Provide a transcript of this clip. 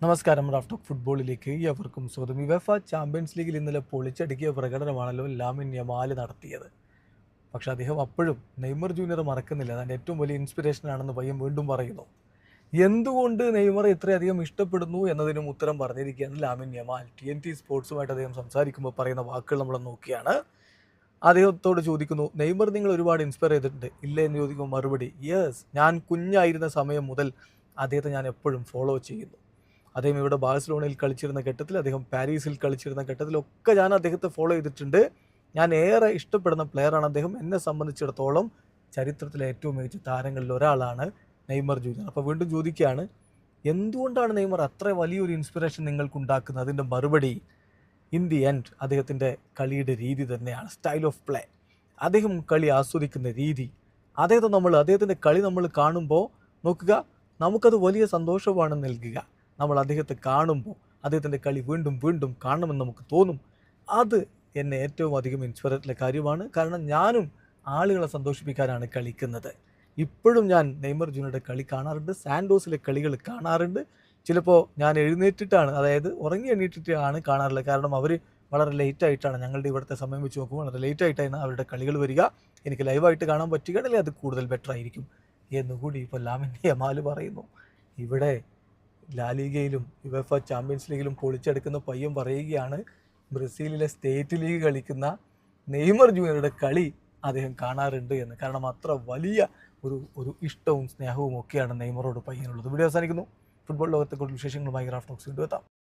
നമസ്കാരം. Raf talk ഫുട്ബോളിലേക്ക് എവർക്കും സ്വാഗതം. യുവേഫ ചാമ്പ്യൻസ് ലീഗിൽ ഇന്നലെ പൊളിച്ചടുക്കിയ പ്രകടനമാണല്ലോ ലാമിൻ യമാൽ നടത്തിയത്. പക്ഷെ അദ്ദേഹം അപ്പോഴും നെയ്മർ ജൂനിയർ മറക്കുന്നില്ല. അതിൻ്റെ ഏറ്റവും വലിയ ഇൻസ്പിറേഷൻ ആണെന്ന് പയ്യൻ വീണ്ടും പറയുന്നു. എന്തുകൊണ്ട് നെയ്മറെ ഇത്രയധികം ഇഷ്ടപ്പെടുന്നു എന്നതിനും ഉത്തരം പറഞ്ഞിരിക്കുകയാണ് ലാമിൻ യമാൽ. TNT സ്പോർട്സുമായിട്ട് അദ്ദേഹം സംസാരിക്കുമ്പോൾ പറയുന്ന വാക്കുകൾ നമ്മൾ നോക്കിയാണ്. അദ്ദേഹത്തോട് ചോദിക്കുന്നു, നെയ്മർ നിങ്ങൾ ഒരുപാട് ഇൻസ്പയർ ചെയ്തിട്ടുണ്ട് ഇല്ല എന്ന് ചോദിക്കുമ്പോൾ മറുപടി, യെസ്, ഞാൻ കുഞ്ഞായിരുന്ന സമയം മുതൽ അദ്ദേഹത്തെ ഞാൻ എപ്പോഴും ഫോളോ ചെയ്യുന്നു. അദ്ദേഹം ഇവിടെ ബാഴ്സലോണയിൽ കളിച്ചിരുന്ന ഘട്ടത്തിൽ, അദ്ദേഹം പാരീസിൽ കളിച്ചിരുന്ന ഘട്ടത്തിലൊക്കെ ഞാൻ അദ്ദേഹത്തെ ഫോളോ ചെയ്തിട്ടുണ്ട്. ഞാൻ ഏറെ ഇഷ്ടപ്പെടുന്ന പ്ലെയറാണ് അദ്ദേഹം. എന്നെ സംബന്ധിച്ചിടത്തോളം ചരിത്രത്തിലെ ഏറ്റവും മികച്ച താരങ്ങളിൽ ഒരാളാണ് നെയ്മർ ജൂനിയർ. അപ്പോൾ വീണ്ടും ചോദിക്കുകയാണ്, എന്തുകൊണ്ടാണ് നെയ്മർ അത്ര വലിയൊരു ഇൻസ്പിറേഷൻ നിങ്ങൾക്കുണ്ടാക്കുന്നത്? അതിൻ്റെ മറുപടി, ഇൻ ദി എൻഡ് അദ്ദേഹത്തിൻ്റെ കളിയുടെ രീതി തന്നെയാണ്, സ്റ്റൈൽ ഓഫ് പ്ലേ. അദ്ദേഹം കളി ആസ്വദിക്കുന്ന രീതി, അദ്ദേഹത്തിൻ്റെ കളി നമ്മൾ കാണുമ്പോൾ നോക്കുക, നമുക്കത് വലിയ സന്തോഷമാണ് നൽകുക. നമ്മൾ അദ്ദേഹത്തെ കാണുമ്പോൾ അദ്ദേഹത്തിൻ്റെ കളി വീണ്ടും വീണ്ടും കാണണമെന്ന് നമുക്ക് തോന്നും. അത് എന്നെ ഏറ്റവും അധികം ഇൻസ്പയർ ആയിട്ടുള്ള കാര്യമാണ്. കാരണം ഞാനും ആളുകളെ സന്തോഷിപ്പിക്കാനാണ് കളിക്കുന്നത്. ഇപ്പോഴും ഞാൻ നെയ്മർ ജൂനിയറുടെ കളി കാണാറുണ്ട്, സാൻഡോസിലെ കളികൾ കാണാറുണ്ട്. ചിലപ്പോൾ ഞാൻ എഴുന്നേറ്റിട്ടാണ്, അതായത് ഉറങ്ങി എണീറ്റിട്ടാണ് കാണാറുള്ളത്. കാരണം അവർ വളരെ ലേറ്റായിട്ടാണ്, ഞങ്ങളുടെ ഇവിടുത്തെ സമയം വെച്ച് നോക്കുമ്പോൾ വളരെ ലേറ്റായിട്ടാണ് അവരുടെ കളികൾ വരിക. എനിക്ക് ലൈവായിട്ട് കാണാൻ പറ്റുകയാണെങ്കിൽ അത് കൂടുതൽ ബെറ്റർ ആയിരിക്കും എന്നുകൂടി ഇപ്പോൾ ലാമിൻ യമാൽ പറയുന്നു. ഇവിടെ ലാലിഗയിലും യുവേഫ ചാമ്പ്യൻസ് ലീഗിലും പൊളിച്ചെടുക്കുന്ന പയ്യൻ പറയുകയാണ്, ബ്രസീലിലെ സ്റ്റേറ്റ് ലീഗ് കളിക്കുന്ന നെയ്മർ ജൂനിയറുടെ കളി അദ്ദേഹം കാണാറുണ്ട് എന്ന്. കാരണം അത്ര വലിയ ഒരു ഇഷ്ടവും സ്നേഹവും ഒക്കെയാണ് നെയ്മറോട് പയ്യനുള്ളത്. വീഡിയോ അവസാനിക്കുന്നു. ഫുട്ബോൾ ലോകത്തെ കൂടുതൽ വിശേഷങ്ങളുമായി റാഫ് ടോക്സ് വീണ്ടും എത്താം.